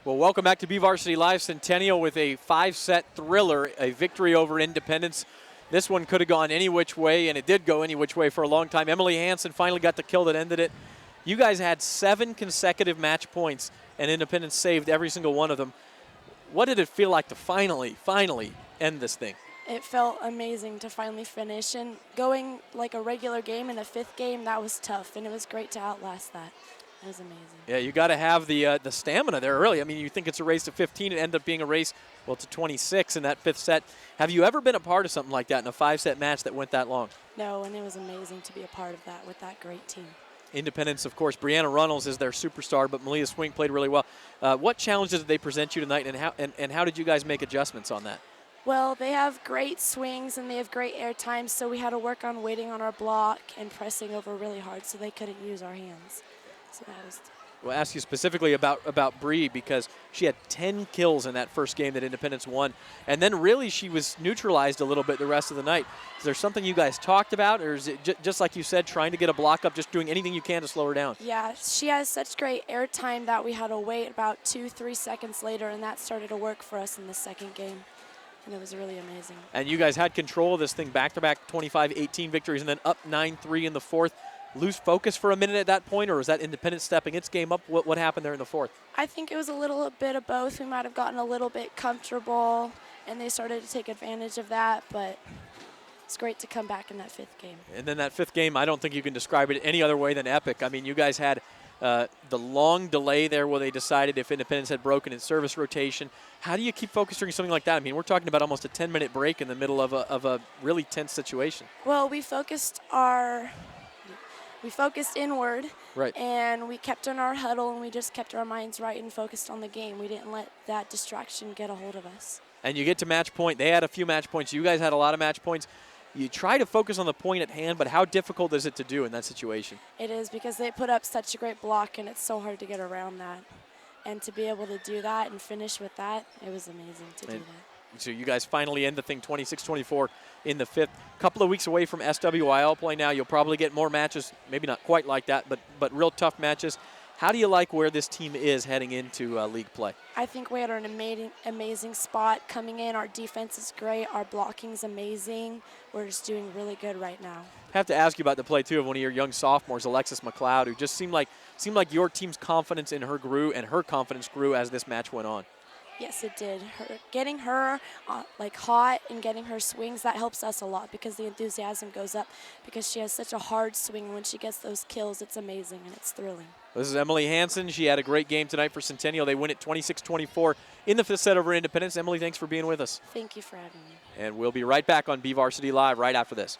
Well, welcome back to BVarsity Live. Centennial with a 5-set thriller, a victory over Independence. This one could have gone any which way, and it did go any which way for a long time. Emily Hansen finally got the kill that ended it. You guys had 7 consecutive match points, and Independence saved every single one of them. What did it feel like to finally end this thing? It felt amazing to finally finish, and going like a regular game in the 5th game, that was tough, and it was great to outlast that. It was amazing. Yeah, you got to have the stamina there early. I mean, you think it's a race to 15, it ended up being a race, well, to 26 in that 5th set. Have you ever been a part of something like that in a 5-set match that went that long? No, and it was amazing to be a part of that with that great team. Independence, of course, Brianna Runnels is their superstar, but Malia Swing played really well. What challenges did they present you tonight, and how did you guys make adjustments on that? Well, they have great swings and they have great air times, so we had to work on waiting on our block and pressing over really hard so they couldn't use our hands. So that was. We'll ask you specifically about Bree, because she had 10 kills in that first game that Independence won, and then really she was neutralized a little bit the rest of the night. Is there something you guys talked about, or is it just like you said, trying to get a block up, just doing anything you can to slow her down? Yeah, she has such great air time that we had to wait about 2-3 seconds later, and that started to work for us in the 2nd game. And it was really amazing. And you guys had control of this thing, back-to-back 25-18 victories, and then up 9-3 in the 4th. Lose focus for a minute at that point, or was that Independence stepping its game up? What happened there in the 4th? I think it was a little bit of both. We might have gotten a little bit comfortable, and they started to take advantage of that, but it's great to come back in that 5th game. And then that 5th game, I don't think you can describe it any other way than epic. I mean, you guys had the long delay there where they decided if Independence had broken in service rotation. How do you keep focused during something like that? I mean, we're talking about almost a 10-minute break in the middle of a really tense situation. Well, we focused inward, right, and we kept in our huddle, and we just kept our minds right and focused on the game. We didn't let that distraction get a hold of us. And you get to match point. They had a few match points. You guys had a lot of match points. You try to focus on the point at hand, but how difficult is it to do in that situation? It is, because they put up such a great block, and it's so hard to get around that. And to be able to do that and finish with that, it was amazing to do that. So you guys finally end the thing 26-24 in the 5th. A couple of weeks away from SWIL play now. You'll probably get more matches, maybe not quite like that, but real tough matches. How do you like where this team is heading into league play? I think we had an amazing spot coming in. Our defense is great. Our blocking's amazing. We're just doing really good right now. I have to ask you about the play, too, of one of your young sophomores, Alexis McLeod, who just seemed like your team's confidence in her grew, and her confidence grew as this match went on. Yes, it did. Getting her like hot and getting her swings, that helps us a lot, because the enthusiasm goes up, because she has such a hard swing. When she gets those kills, it's amazing and it's thrilling. This is Emily Hansen. She had a great game tonight for Centennial. They win it 26-24 in the 5th set over Independence. Emily, thanks for being with us. Thank you for having me. And we'll be right back on BVarsity Live right after this.